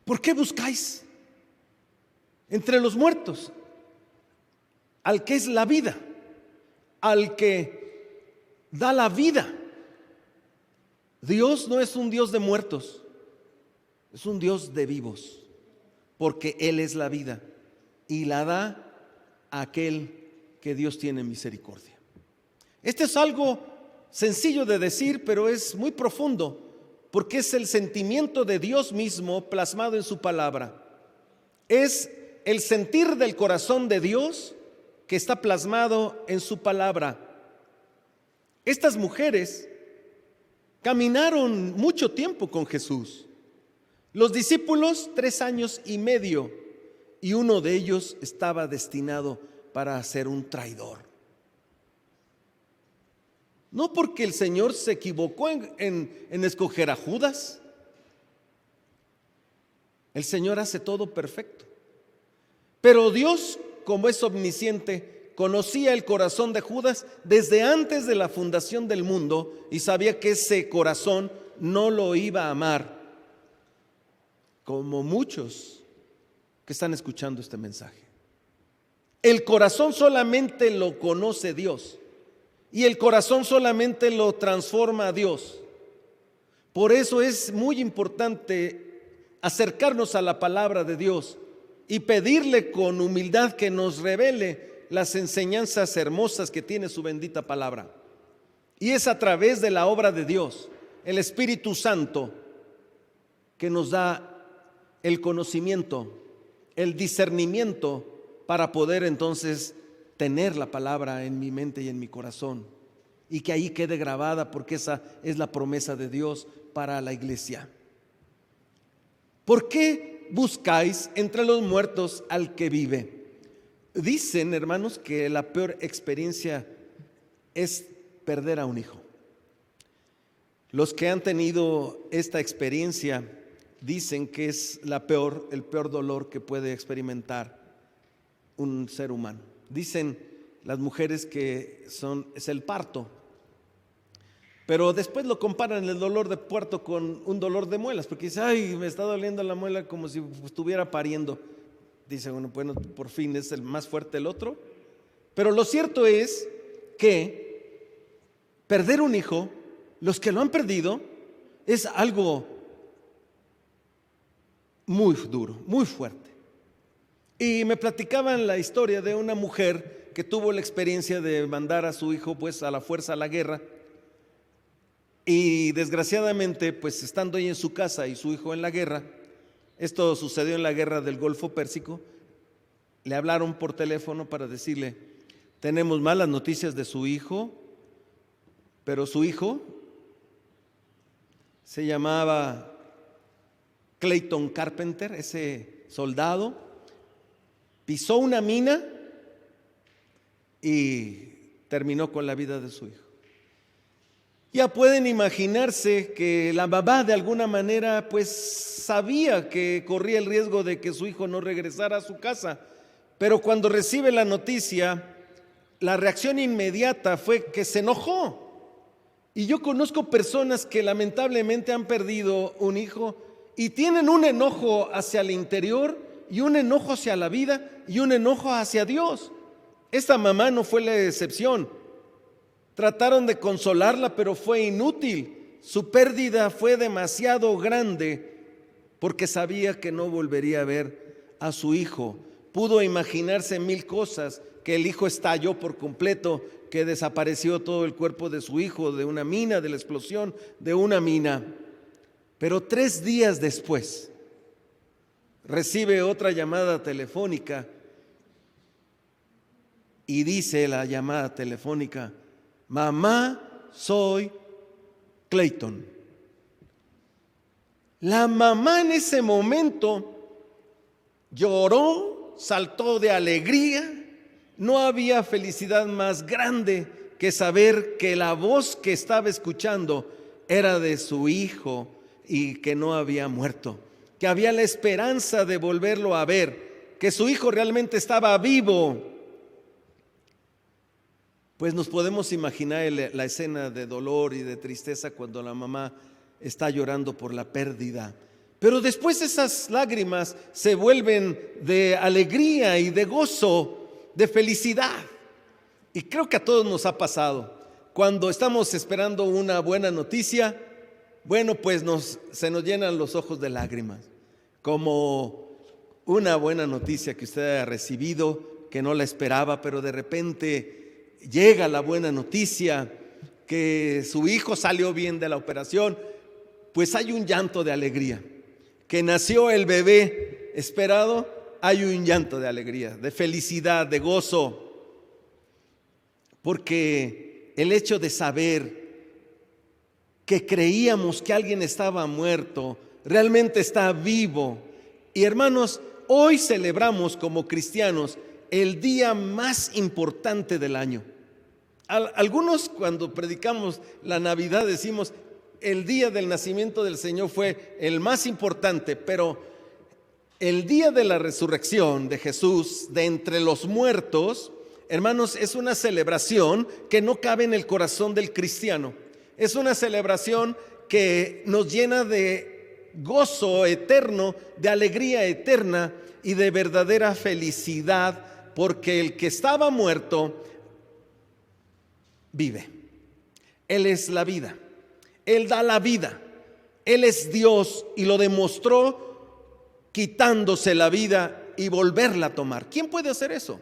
¿Por qué buscáis entre los muertos al que es la vida, al que da la vida? Dios no es un Dios de muertos, es un Dios de vivos, porque Él es la vida y la da a aquel que Dios tiene misericordia. Este es algo sencillo de decir, pero es muy profundo, porque es el sentimiento de Dios mismo plasmado en su palabra. Es el sentir del corazón de Dios que está plasmado en su palabra. Estas mujeres caminaron mucho tiempo con Jesús. Los discípulos 3 años y medio, y uno de ellos estaba destinado para ser un traidor. No porque el Señor se equivocó en escoger a Judas. El Señor hace todo perfecto. Pero Dios, como es omnisciente, conocía el corazón de Judas desde antes de la fundación del mundo y sabía que ese corazón no lo iba a amar, como muchos que están escuchando este mensaje. El corazón solamente lo conoce Dios y el corazón solamente lo transforma a Dios. Por eso es muy importante acercarnos a la palabra de Dios y pedirle con humildad que nos revele las enseñanzas hermosas que tiene su bendita palabra. Y es a través de la obra de Dios, el Espíritu Santo, que nos da el conocimiento, el discernimiento para poder entonces tener la palabra en mi mente y en mi corazón, y que ahí quede grabada, porque esa es la promesa de Dios para la iglesia. ¿Por qué buscáis entre los muertos al que vive? Dicen, hermanos, que la peor experiencia es perder a un hijo. Los que han tenido esta experiencia dicen que es el peor dolor que puede experimentar un ser humano. Dicen las mujeres que es el parto, pero después lo comparan el dolor de parto con un dolor de muelas, porque dice, ay, me está doliendo la muela como si estuviera pariendo. Dice, bueno, por fin es el más fuerte el otro. Pero lo cierto es que perder un hijo, los que lo han perdido, es algo muy duro, muy fuerte. Y me platicaban la historia de una mujer que tuvo la experiencia de mandar a su hijo pues a la fuerza a la guerra, y desgraciadamente pues estando ahí en su casa y su hijo en la guerra, esto sucedió en la guerra del Golfo Pérsico, le hablaron por teléfono para decirle, tenemos malas noticias de su hijo, pero su hijo se llamaba Clayton Carpenter, ese soldado, pisó una mina y terminó con la vida de su hijo. Ya pueden imaginarse que la mamá de alguna manera pues sabía que corría el riesgo de que su hijo no regresara a su casa, pero cuando recibe la noticia, la reacción inmediata fue que se enojó. Y yo conozco personas que lamentablemente han perdido un hijo y tienen un enojo hacia el interior y un enojo hacia la vida y un enojo hacia Dios. Esta mamá no fue la excepción. Trataron de consolarla, pero fue inútil. Su pérdida fue demasiado grande porque sabía que no volvería a ver a su hijo. Pudo imaginarse 1000 cosas, que el hijo estalló por completo, que desapareció todo el cuerpo de su hijo de una mina, de la explosión de una mina. Pero 3 días después recibe otra llamada telefónica y dice la llamada telefónica, mamá, soy Clayton. La mamá en ese momento lloró, saltó de alegría. No había felicidad más grande que saber que la voz que estaba escuchando era de su hijo y que no había muerto, que había la esperanza de volverlo a ver, que su hijo realmente estaba vivo. Pues nos podemos imaginar la escena de dolor y de tristeza cuando la mamá está llorando por la pérdida. Pero después esas lágrimas se vuelven de alegría y de gozo, de felicidad. Y creo que a todos nos ha pasado. Cuando estamos esperando una buena noticia, bueno, pues se nos llenan los ojos de lágrimas, como una buena noticia que usted haya recibido, que no la esperaba, pero de repente llega la buena noticia, que su hijo salió bien de la operación, pues hay un llanto de alegría. Que nació el bebé esperado, hay un llanto de alegría, de felicidad, de gozo, porque el hecho de saber que creíamos que alguien estaba muerto, realmente está vivo. Y hermanos, hoy celebramos como cristianos el día más importante del año. Algunos, cuando predicamos la Navidad, decimos el día del nacimiento del Señor fue el más importante, pero el día de la resurrección de Jesús de entre los muertos, hermanos, es una celebración que no cabe en el corazón del cristiano. Es una celebración que nos llena de gozo eterno, de alegría eterna y de verdadera felicidad, porque el que estaba muerto vive. Él es la vida. Él da la vida. Él es Dios y lo demostró quitándose la vida y volverla a tomar. ¿Quién puede hacer eso?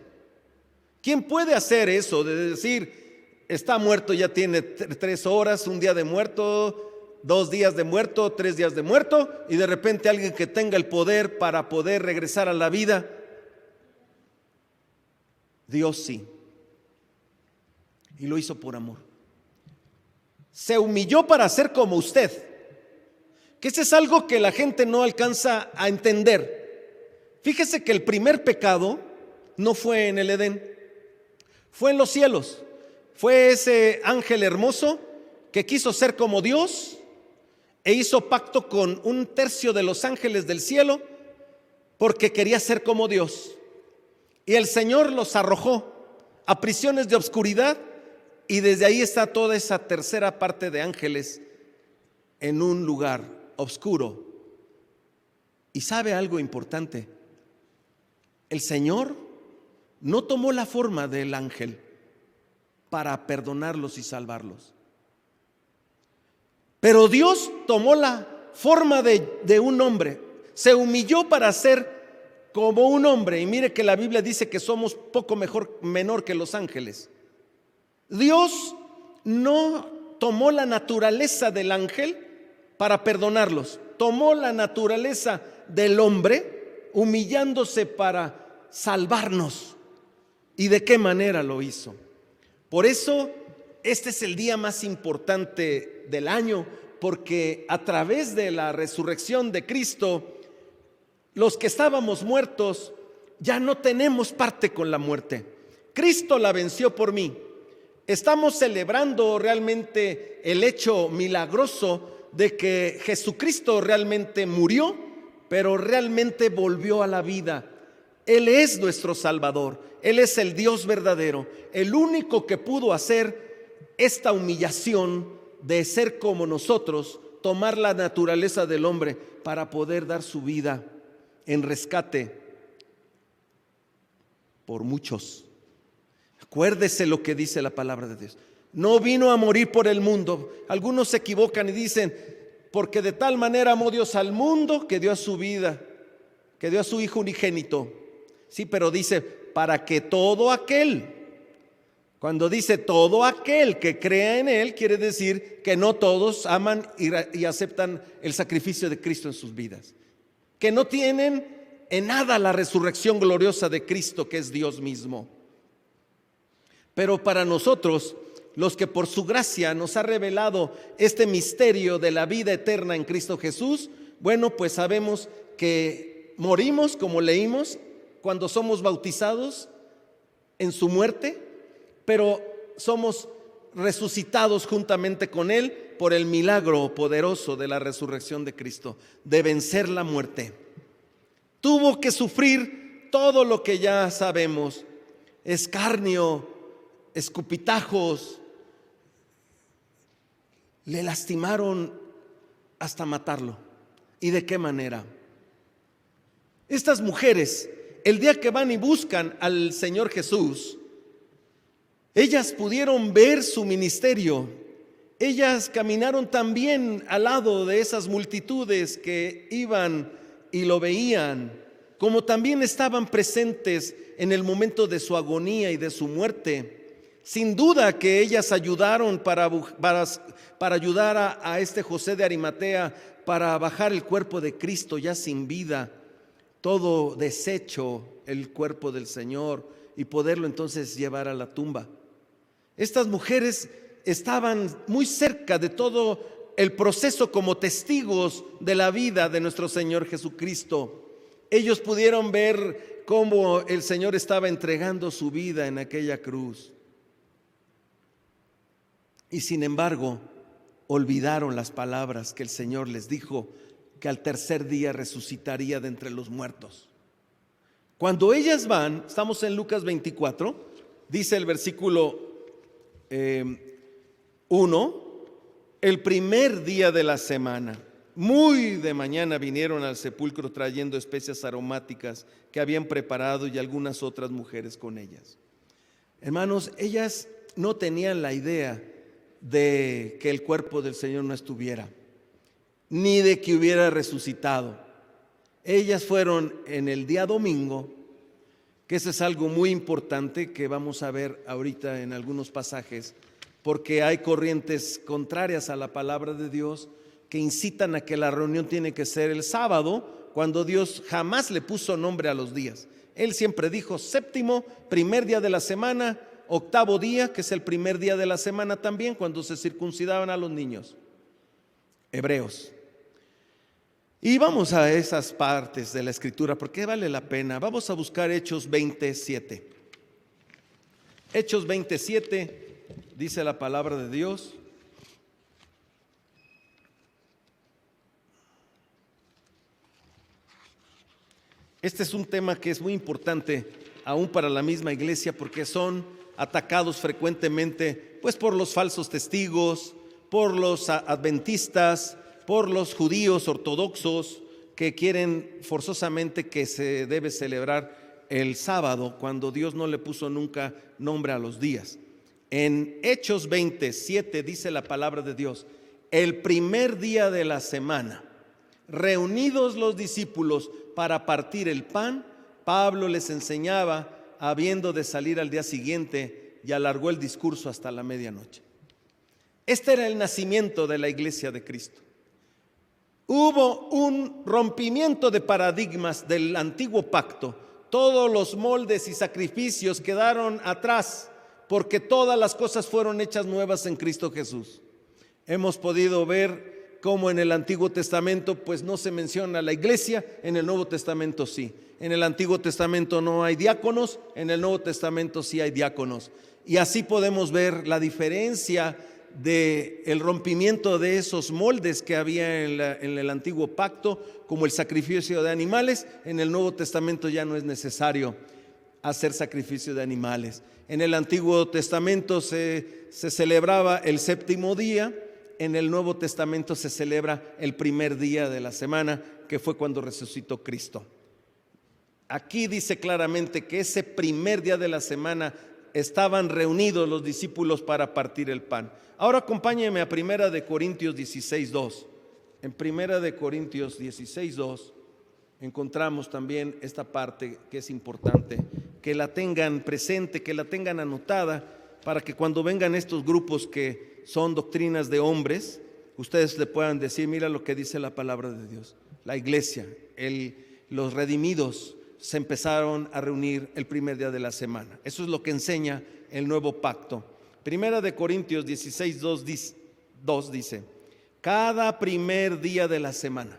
¿Quién puede hacer eso de decir, está muerto, ya tiene 3 horas, un día de muerto, 2 días de muerto, 3 días de muerto, y de repente alguien que tenga el poder para poder regresar a la vida? Dios sí. Y lo hizo por amor. Se humilló para ser como usted. Que ese es algo que la gente no alcanza a entender. Fíjese que el primer pecado no fue en el Edén, fue en los cielos. Fue ese ángel hermoso que quiso ser como Dios e hizo pacto con 1/3 de los ángeles del cielo porque quería ser como Dios. Y el Señor los arrojó a prisiones de oscuridad, y desde ahí está toda esa tercera parte de ángeles en un lugar oscuro. Y sabe algo importante: el Señor no tomó la forma del ángel para perdonarlos y salvarlos, pero Dios tomó la forma de un hombre, se humilló para ser como un hombre. Y mire que la Biblia dice que somos poco menor que los ángeles. Dios no tomó la naturaleza del ángel para perdonarlos, tomó la naturaleza del hombre, humillándose para salvarnos. ¿Y de qué manera lo hizo? Por eso este es el día más importante del año, porque a través de la resurrección de Cristo, los que estábamos muertos ya no tenemos parte con la muerte. Cristo la venció por mí. Estamos celebrando realmente el hecho milagroso de que Jesucristo realmente murió, pero realmente volvió a la vida. Él es nuestro Salvador. Él es el Dios verdadero, el único que pudo hacer esta humillación de ser como nosotros, tomar la naturaleza del hombre para poder dar su vida en rescate por muchos. Acuérdese lo que dice la palabra de Dios. No vino a morir por el mundo. Algunos se equivocan y dicen, porque de tal manera amó Dios al mundo que dio a su vida, que dio a su Hijo unigénito. Sí, pero dice, para que todo aquel, cuando dice todo aquel que crea en Él, quiere decir que no todos aman y aceptan el sacrificio de Cristo en sus vidas, que no tienen en nada la resurrección gloriosa de Cristo, que es Dios mismo. Pero para nosotros, los que por su gracia nos ha revelado este misterio de la vida eterna en Cristo Jesús, bueno, pues sabemos que morimos, como leímos, cuando somos bautizados en su muerte, pero somos resucitados juntamente con Él por el milagro poderoso de la resurrección de Cristo, de vencer la muerte. Tuvo que sufrir todo lo que ya sabemos: escarnio, escupitajos, le lastimaron hasta matarlo. ¿Y de qué manera? Estas mujeres, el día que van y buscan al Señor Jesús, ellas pudieron ver su ministerio. Ellas caminaron también al lado de esas multitudes que iban y lo veían, como también estaban presentes en el momento de su agonía y de su muerte. Sin duda que ellas ayudaron para ayudar a este José de Arimatea para bajar el cuerpo de Cristo ya sin vida, todo deshecho el cuerpo del Señor, y poderlo entonces llevar a la tumba. Estas mujeres estaban muy cerca de todo el proceso como testigos de la vida de nuestro Señor Jesucristo. Ellos pudieron ver cómo el Señor estaba entregando su vida en aquella cruz. Y sin embargo, olvidaron las palabras que el Señor les dijo, que al tercer día resucitaría de entre los muertos. Cuando ellas van, estamos en Lucas 24, dice el versículo 1, el primer día de la semana, muy de mañana vinieron al sepulcro trayendo especias aromáticas que habían preparado y algunas otras mujeres con ellas. Hermanos, ellas no tenían la idea de que el cuerpo del Señor no estuviera, ni de que hubiera resucitado. Ellas fueron en el día domingo, que eso es algo muy importante que vamos a ver ahorita en algunos pasajes, porque hay corrientes contrarias a la palabra de Dios que incitan a que la reunión tiene que ser el sábado, cuando Dios jamás le puso nombre a los días. Él siempre dijo séptimo, primer día de la semana, octavo día, que es el primer día de la semana también, cuando se circuncidaban a los niños hebreos. Y vamos a esas partes de la Escritura porque vale la pena. Vamos a buscar Hechos 27. Hechos 27, dice la palabra de Dios. Este es un tema que es muy importante aún para la misma iglesia, porque son atacados frecuentemente pues por los falsos testigos, por los adventistas, por los judíos ortodoxos que quieren forzosamente que se debe celebrar el sábado cuando Dios no le puso nunca nombre a los días. En Hechos 27 dice la palabra de Dios: el primer día de la semana, reunidos los discípulos para partir el pan, Pablo les enseñaba habiendo de salir al día siguiente, y alargó el discurso hasta la medianoche. Este era el nacimiento de la iglesia de Cristo. Hubo un rompimiento de paradigmas del antiguo pacto. Todos los moldes y sacrificios quedaron atrás, porque todas las cosas fueron hechas nuevas en Cristo Jesús. Hemos podido ver cómo en el Antiguo Testamento pues no se menciona la iglesia, en el Nuevo Testamento sí. En el Antiguo Testamento no hay diáconos, en el Nuevo Testamento sí hay diáconos. Y así podemos ver la diferencia del rompimiento de esos moldes que había en el antiguo pacto, como el sacrificio de animales. En el Nuevo Testamento ya no es necesario hacer sacrificio de animales. En el Antiguo Testamento se celebraba el séptimo día, en el Nuevo Testamento se celebra el primer día de la semana, que fue cuando resucitó Cristo. Aquí dice claramente que ese primer día de la semana estaban reunidos los discípulos para partir el pan. Ahora acompáñenme a 1 Corintios 16:2. En 1 Corintios 16:2 encontramos también esta parte que es importante, que la tengan presente, que la tengan anotada, para que cuando vengan estos grupos que son doctrinas de hombres, ustedes le puedan decir: mira lo que dice la palabra de Dios. La iglesia, los redimidos se empezaron a reunir el primer día de la semana. Eso es lo que enseña el nuevo pacto. 1 Corintios 16:2 dice: cada primer día de la semana,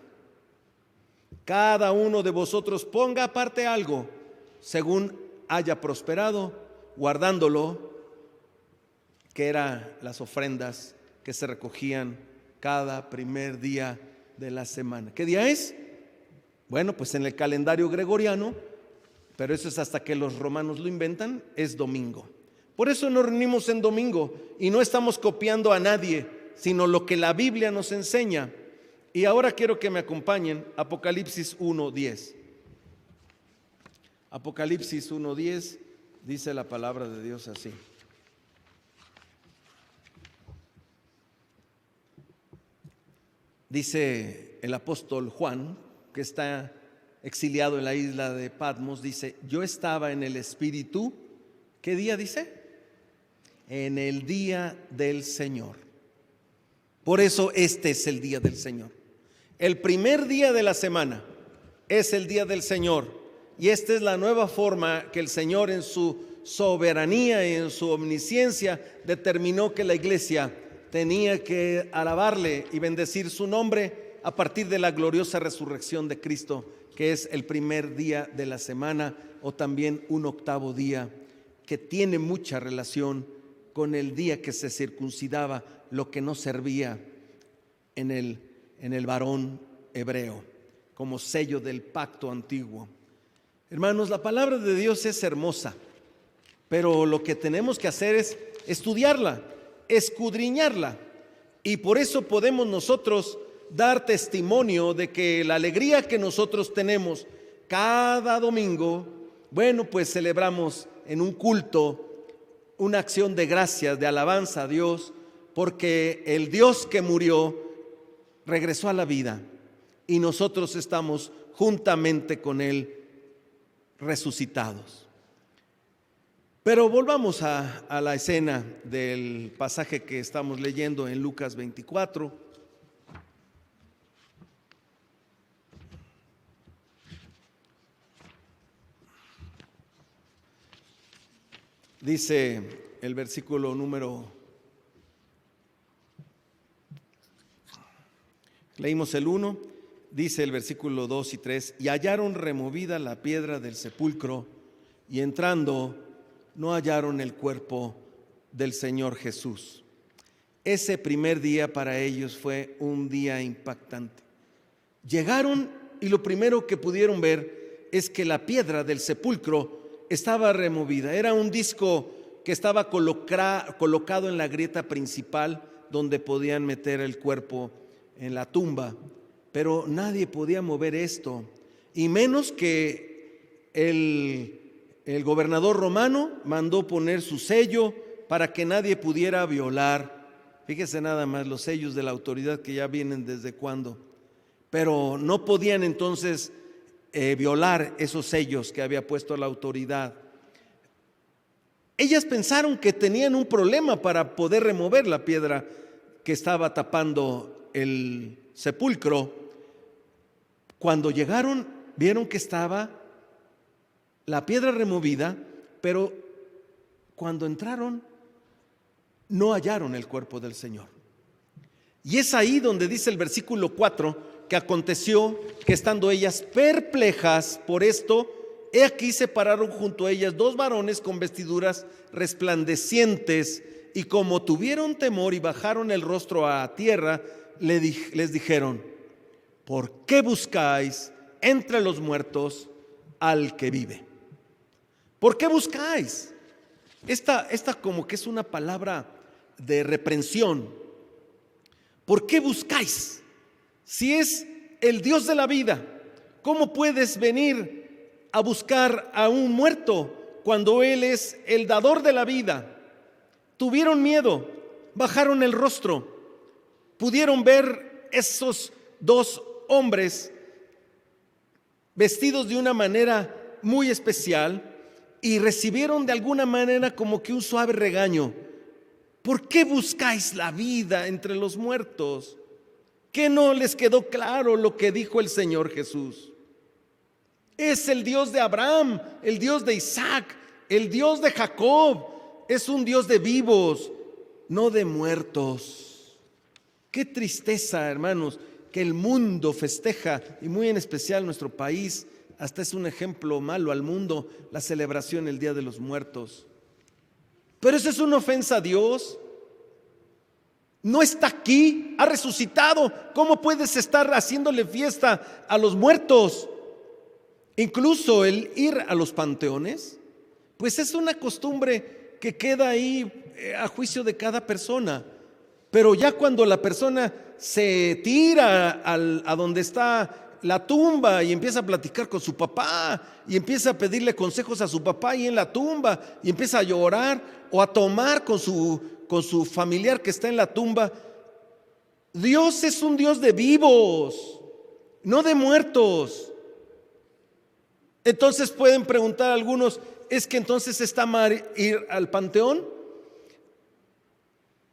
cada uno de vosotros ponga aparte algo, según haya prosperado, guardándolo, que eran las ofrendas que se recogían cada primer día de la semana. ¿Qué día es? Bueno, pues en el calendario gregoriano, pero eso es hasta que los romanos lo inventan, es domingo. Por eso nos reunimos en domingo y no estamos copiando a nadie, sino lo que la Biblia nos enseña. Y ahora quiero que me acompañen a Apocalipsis 1:10. Apocalipsis 1:10 dice la palabra de Dios así. Dice el apóstol Juan, que está exiliado en la isla de Patmos, dice: yo estaba en el Espíritu. ¿Qué día dice? En el día del Señor. Por eso este es el día del Señor. El primer día de la semana es el día del Señor. Y esta es la nueva forma que el Señor, en su soberanía y en su omnisciencia, determinó que la iglesia tenía que alabarle y bendecir su nombre a partir de la gloriosa resurrección de Cristo, que es el primer día de la semana, o también un octavo día, que tiene mucha relación con el día que se circuncidaba lo que no servía en el varón hebreo, como sello del pacto antiguo. Hermanos, la palabra de Dios es hermosa, pero lo que tenemos que hacer es estudiarla, escudriñarla, y por eso podemos nosotros dar testimonio de que la alegría que nosotros tenemos cada domingo, bueno, pues celebramos en un culto una acción de gracias, de alabanza a Dios, porque el Dios que murió regresó a la vida y nosotros estamos juntamente con Él resucitados. Pero volvamos a la escena del pasaje que estamos leyendo en Lucas 24. Dice el versículo leímos el 1, dice el versículo 2 y 3: y hallaron removida la piedra del sepulcro, y entrando no hallaron el cuerpo del Señor Jesús. Ese primer día para ellos fue un día impactante. Llegaron y lo primero que pudieron ver es que la piedra del sepulcro estaba removida. Era un disco que estaba colocado en la grieta principal donde podían meter el cuerpo en la tumba, pero nadie podía mover esto, y menos que el gobernador romano mandó poner su sello para que nadie pudiera violar. Fíjese nada más los sellos de la autoridad, que ya vienen desde cuándo, pero no podían entonces violar esos sellos que había puesto la autoridad. Ellas pensaron que tenían un problema para poder remover la piedra que estaba tapando el sepulcro. Cuando llegaron, vieron que estaba la piedra removida, pero cuando entraron no hallaron el cuerpo del Señor. Y es ahí donde dice el versículo 4 que aconteció que, estando ellas perplejas por esto, he aquí se pararon junto a ellas dos varones con vestiduras resplandecientes, y como tuvieron temor y bajaron el rostro a tierra, les dijeron: ¿por qué buscáis entre los muertos al que vive? ¿Por qué buscáis? Esta como que es una palabra de reprensión. ¿Por qué buscáis? Si es el Dios de la vida, ¿cómo puedes venir a buscar a un muerto cuando Él es el dador de la vida? Tuvieron miedo, bajaron el rostro, pudieron ver esos dos hombres vestidos de una manera muy especial, y recibieron de alguna manera como que un suave regaño. ¿Por qué buscáis la vida entre los muertos? ¿Qué no les quedó claro lo que dijo el Señor Jesús? Es el Dios de Abraham, el Dios de Isaac, el Dios de Jacob. Es un Dios de vivos, no de muertos. Qué tristeza, hermanos, que el mundo festeja, y muy en especial nuestro país, hasta es un ejemplo malo al mundo, la celebración del Día de los Muertos. Pero eso es una ofensa a Dios. No está aquí, ha resucitado. ¿Cómo puedes estar haciéndole fiesta a los muertos? Incluso el ir a los panteones, pues es una costumbre que queda ahí a juicio de cada persona. Pero ya cuando la persona se tira a donde está la tumba y empieza a platicar con su papá y empieza a pedirle consejos a su papá ahí en la tumba y empieza a llorar o a tomar con su familiar que está en la tumba. Dios es un Dios de vivos, no de muertos. Entonces pueden preguntar algunos, ¿es que entonces está mal ir al panteón?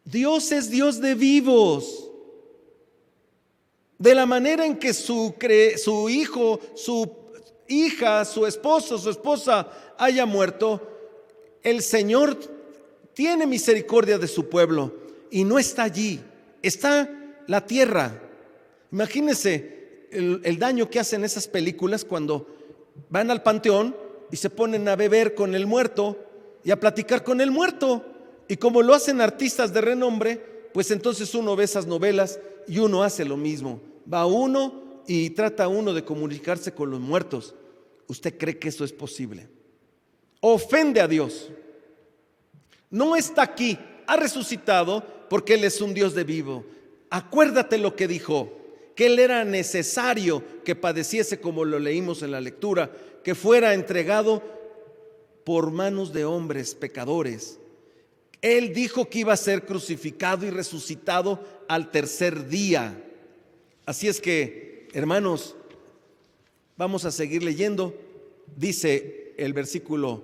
Dios es Dios de vivos. De la manera en que su hijo, su hija, su esposo, su esposa haya muerto, el Señor tiene misericordia de su pueblo y no está allí, está la tierra. Imagínense el daño que hacen esas películas cuando van al panteón y se ponen a beber con el muerto y a platicar con el muerto. Y como lo hacen artistas de renombre, pues entonces uno ve esas novelas y uno hace lo mismo. Va uno y trata uno de comunicarse con los muertos. ¿Usted cree que eso es posible? Ofende a Dios. No está aquí, ha resucitado porque Él es un Dios de vivo. Acuérdate lo que dijo, que Él era necesario que padeciese, como lo leímos en la lectura, que fuera entregado por manos de hombres pecadores. Él dijo que iba a ser crucificado y resucitado al tercer día. Así es que, hermanos, vamos a seguir leyendo. Dice el versículo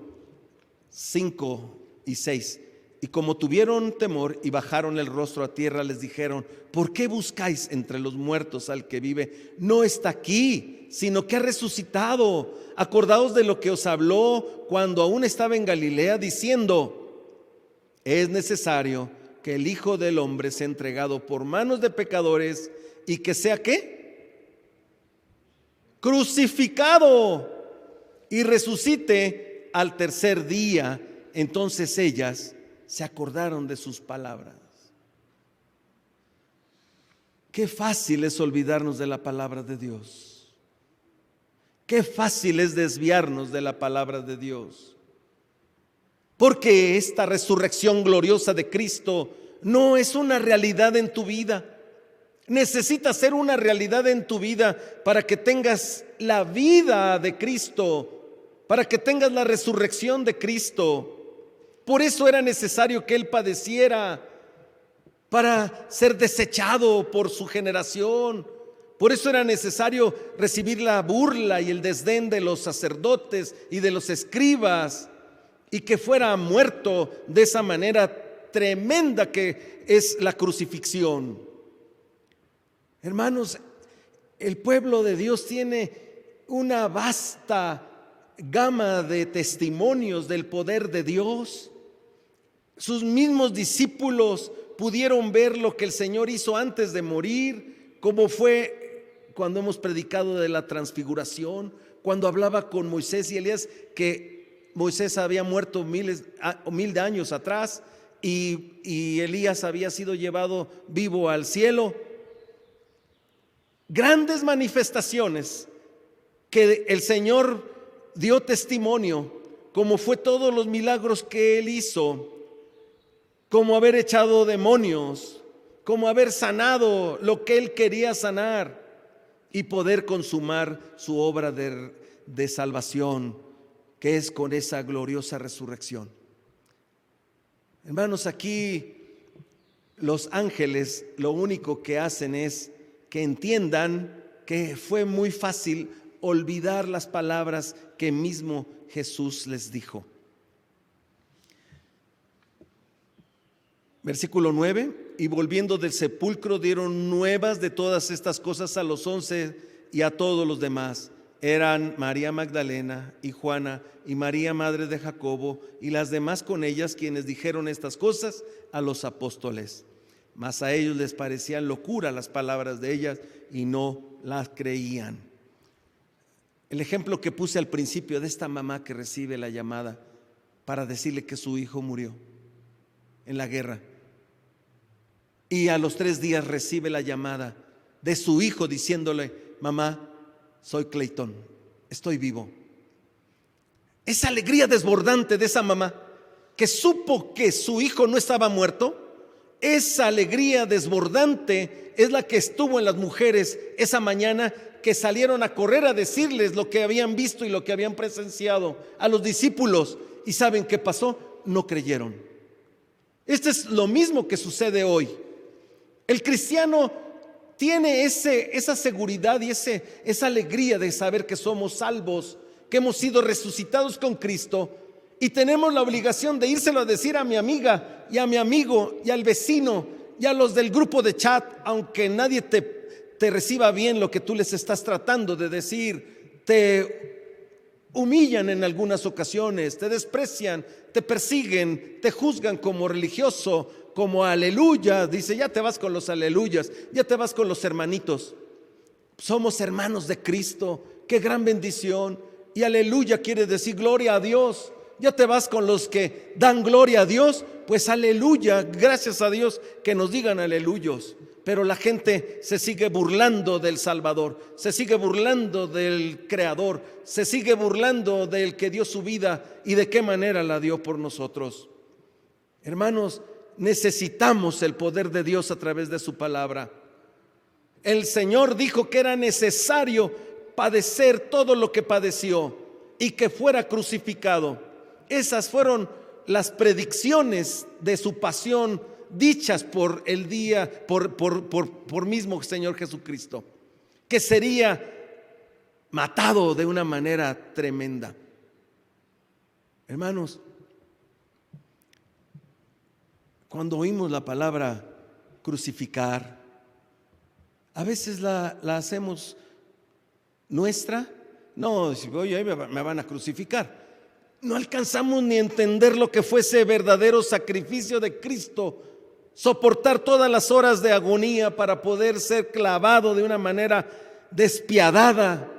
5 y 6: y como tuvieron temor y bajaron el rostro a tierra, les dijeron: ¿por qué buscáis entre los muertos al que vive? No está aquí, sino que ha resucitado. Acordaos de lo que os habló cuando aún estaba en Galilea, diciendo: es necesario que el Hijo del Hombre sea entregado por manos de pecadores y que sea ¿qué? Crucificado y resucite al tercer día. Entonces ellas se acordaron de sus palabras. Qué fácil es olvidarnos de la palabra de Dios. Qué fácil es desviarnos de la palabra de Dios. Porque esta resurrección gloriosa de Cristo no es una realidad en tu vida. Necesita ser una realidad en tu vida para que tengas la vida de Cristo, para que tengas la resurrección de Cristo. Por eso era necesario que Él padeciera, para ser desechado por su generación. Por eso era necesario recibir la burla y el desdén de los sacerdotes y de los escribas, y que fuera muerto de esa manera tremenda que es la crucifixión. Hermanos, el pueblo de Dios tiene una vasta gama de testimonios del poder de Dios. Sus mismos discípulos pudieron ver lo que el Señor hizo antes de morir, como fue cuando hemos predicado de la transfiguración, cuando hablaba con Moisés y Elías, que Moisés había muerto 1000 años atrás y Elías había sido llevado vivo al cielo. Grandes manifestaciones que el Señor dio testimonio, como fue todos los milagros que Él hizo, como haber echado demonios, como haber sanado lo que Él quería sanar y poder consumar su obra de salvación, que es con esa gloriosa resurrección. Hermanos, aquí los ángeles lo único que hacen es que entiendan que fue muy fácil olvidar las palabras que mismo Jesús les dijo. Versículo 9: y volviendo del sepulcro dieron nuevas de todas estas cosas a los 11 y a todos los demás. Eran María Magdalena y Juana y María madre de Jacobo y las demás con ellas, quienes dijeron estas cosas a los apóstoles. Mas a ellos les parecían locura las palabras de ellas y no las creían. El ejemplo que puse al principio de esta mamá que recibe la llamada para decirle que su hijo murió en la guerra, y a los 3 días recibe la llamada de su hijo diciéndole: mamá, soy Clayton, estoy vivo. Esa alegría desbordante de esa mamá que supo que su hijo no estaba muerto Esa alegría desbordante es la que estuvo en las mujeres esa mañana, que salieron a correr a decirles lo que habían visto y lo que habían presenciado a los discípulos. ¿Y saben qué pasó? No creyeron. Esto es lo mismo que sucede hoy. El cristiano tiene esa seguridad y esa alegría de saber que somos salvos, que hemos sido resucitados con Cristo, y tenemos la obligación de írselo a decir a mi amiga y a mi amigo y al vecino y a los del grupo de chat, aunque nadie te reciba bien lo que tú les estás tratando de decir. Te humillan en algunas ocasiones, te desprecian, te persiguen, te juzgan como religioso, como aleluya. Dice, ya te vas con los aleluyas, ya te vas con los hermanitos. Somos hermanos de Cristo, qué gran bendición. Y aleluya quiere decir gloria a Dios. Ya te vas con los que dan gloria a Dios, pues aleluya, gracias a Dios que nos digan aleluyos. Pero la gente se sigue burlando del Salvador, se sigue burlando del Creador, se sigue burlando del que dio su vida y de qué manera la dio por nosotros. Hermanos, necesitamos el poder de Dios a través de su palabra. El Señor dijo que era necesario padecer todo lo que padeció y que fuera crucificado. Esas fueron las predicciones de su pasión dichas por el día, por mismo Señor Jesucristo, que sería matado de una manera tremenda. Hermanos, cuando oímos la palabra crucificar, a veces la hacemos nuestra. No, si oye, me van a crucificar. No alcanzamos ni a entender lo que fue ese verdadero sacrificio de Cristo, soportar todas las horas de agonía para poder ser clavado de una manera despiadada,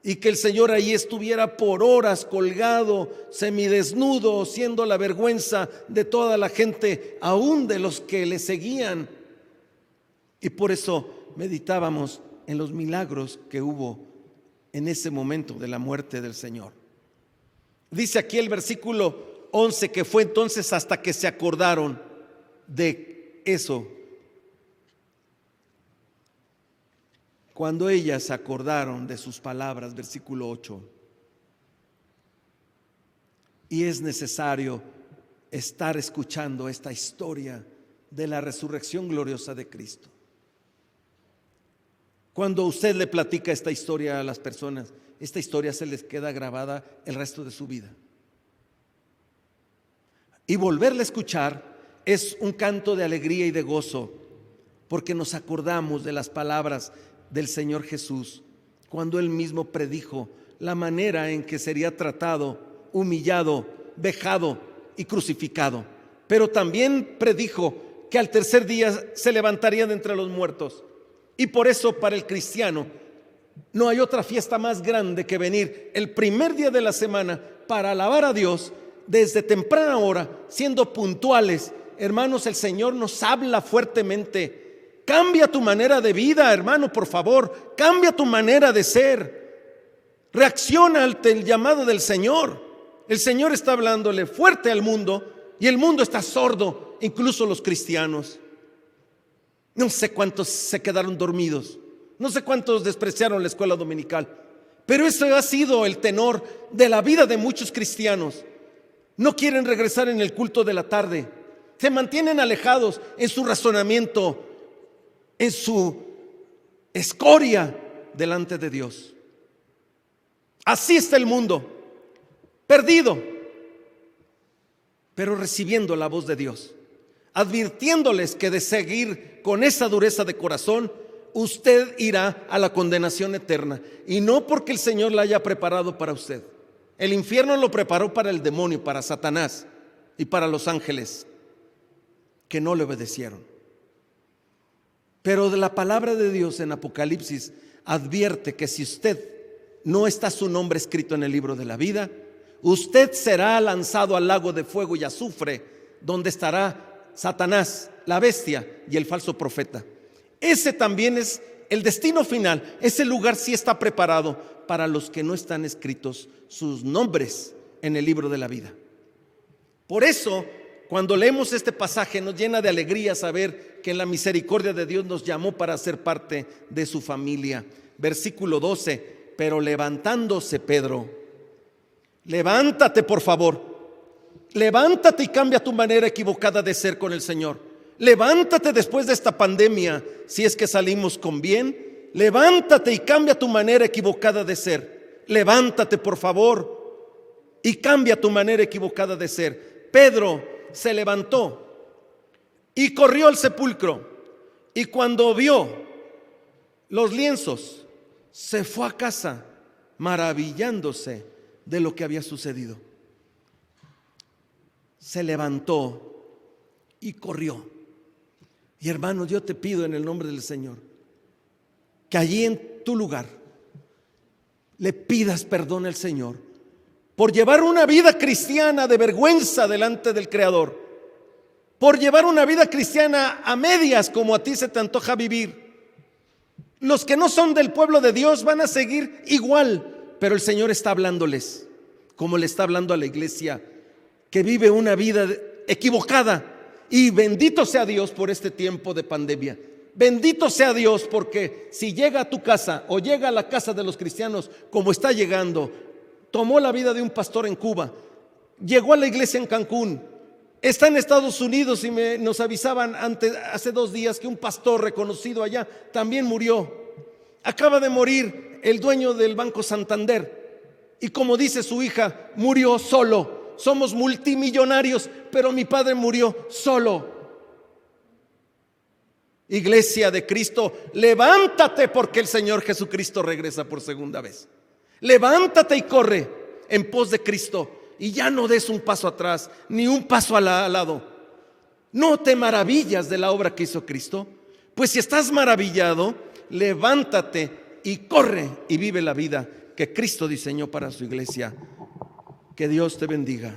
y que el Señor ahí estuviera por horas colgado, semidesnudo, siendo la vergüenza de toda la gente, aún de los que le seguían. Y por eso meditábamos en los milagros que hubo en ese momento de la muerte del Señor. Dice aquí el versículo 11 que fue entonces hasta que se acordaron de eso. Cuando ellas se acordaron de sus palabras, versículo 8. Y es necesario estar escuchando esta historia de la resurrección gloriosa de Cristo. Cuando usted le platica esta historia a las personas, esta historia se les queda grabada el resto de su vida. Y volverla a escuchar es un canto de alegría y de gozo, porque nos acordamos de las palabras del Señor Jesús, cuando Él mismo predijo la manera en que sería tratado, humillado, vejado y crucificado. Pero también predijo que al tercer día se levantaría de entre los muertos. Y por eso para el cristiano no hay otra fiesta más grande que venir el primer día de la semana para alabar a Dios desde temprana hora, siendo puntuales. Hermanos, el Señor nos habla fuertemente. Cambia tu manera de vida, hermano, por favor. Cambia tu manera de ser. Reacciona ante el llamado del Señor. El Señor está hablándole fuerte al mundo y el mundo está sordo, incluso los cristianos. No sé cuántos se quedaron dormidos. No sé cuántos despreciaron la escuela dominical, pero eso ha sido el tenor de la vida de muchos cristianos. No quieren regresar en el culto de la tarde, se mantienen alejados en su razonamiento, en su escoria delante de Dios. Así está el mundo, perdido, pero recibiendo la voz de Dios, advirtiéndoles que de seguir con esa dureza de corazón, usted irá a la condenación eterna, y no porque el Señor la haya preparado para usted. El infierno lo preparó para el demonio, para Satanás y para los ángeles que no le obedecieron. Pero de la palabra de Dios en Apocalipsis advierte que si usted no está su nombre escrito en el libro de la vida, usted será lanzado al lago de fuego y azufre, donde estará Satanás, la bestia y el falso profeta. Ese también es el destino final. Ese lugar sí está preparado para los que no están escritos sus nombres en el libro de la vida. Por eso cuando leemos este pasaje nos llena de alegría saber que en la misericordia de Dios nos llamó para ser parte de su familia. Versículo 12, pero levantándose Pedro, levántate por favor, levántate y cambia tu manera equivocada de ser con el Señor. Levántate después de esta pandemia, si es que salimos con bien. Levántate y cambia tu manera equivocada de ser. Levántate por favor y cambia tu manera equivocada de ser. Pedro se levantó y corrió al sepulcro, y cuando vio los lienzos se fue a casa maravillándose de lo que había sucedido. Se levantó y corrió. Y hermanos, yo te pido en el nombre del Señor que allí en tu lugar le pidas perdón al Señor por llevar una vida cristiana de vergüenza delante del Creador, por llevar una vida cristiana a medias como a ti se te antoja vivir. Los que no son del pueblo de Dios van a seguir igual, pero el Señor está hablándoles, como le está hablando a la iglesia que vive una vida equivocada. Y bendito sea Dios por este tiempo de pandemia. Bendito sea Dios, porque si llega a tu casa o llega a la casa de los cristianos como está llegando, tomó la vida de un pastor en Cuba, llegó a la iglesia en Cancún, está en Estados Unidos y nos avisaban hace 2 días que un pastor reconocido allá también murió. Acaba de morir el dueño del Banco Santander y, como dice su hija, murió solo. Somos multimillonarios, pero mi padre murió solo. Iglesia de Cristo, levántate, porque el Señor Jesucristo regresa por segunda vez. Levántate y corre en pos de Cristo, y ya no des un paso atrás ni un paso al lado. ¿No te maravillas de la obra que hizo Cristo? Pues si estás maravillado, levántate y corre y vive la vida que Cristo diseñó para su iglesia. Que Dios te bendiga.